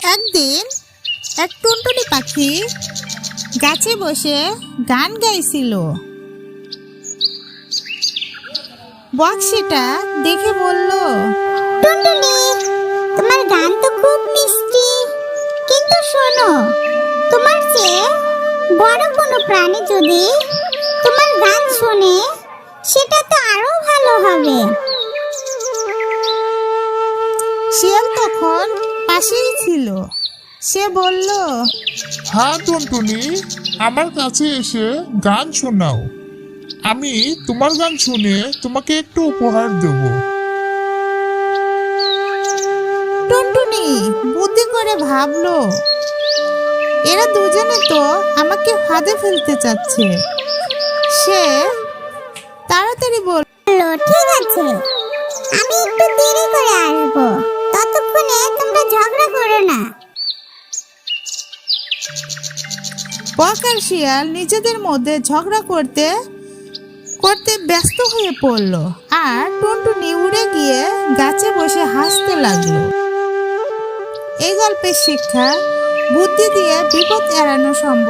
একদিন এক টুনটুনি পাখি গাছে বসে গান গাইছিল। বক সেটা দেখে বলল, টুনটুনি, তোমার গান তো খুব মিষ্টি, কিন্তু শোনো, তোমার চেয়ে বড় কোনো প্রাণী যদি তোমার গান শোনে, সেটা তো আরো ভালো হবে। শিয়াল তখন পাশেই ছিল। সে বলল, হ্যাঁ টুনটুনি, আমার কাছে এসে গান শোনাও। আমি তোমার গান শুনে তোমাকে একটু উপহার দেব। টুনটুনি বুদ্ধি করে ভাবলো, এরা দুজনে তো আমাকে ফাঁদে ফেলতে চাচ্ছে। সে তাড়াতাড়ি বলল, ঠিক আছে, আমি একটু দেরি করে আসবো, ততক্ষণে তোমরা ঝগড়া করো না। বক আর শিয়াল নিজেদের মধ্যে ঝগড়া করতে করতে ব্যস্ত হয়ে পড়ল, আর টুনটুনি উড়ে গিয়ে গাছে বসে হাসতে লাগলো। এই গল্পের শিক্ষা, বুদ্ধি দিয়ে বিপদ এড়ানো সম্ভব।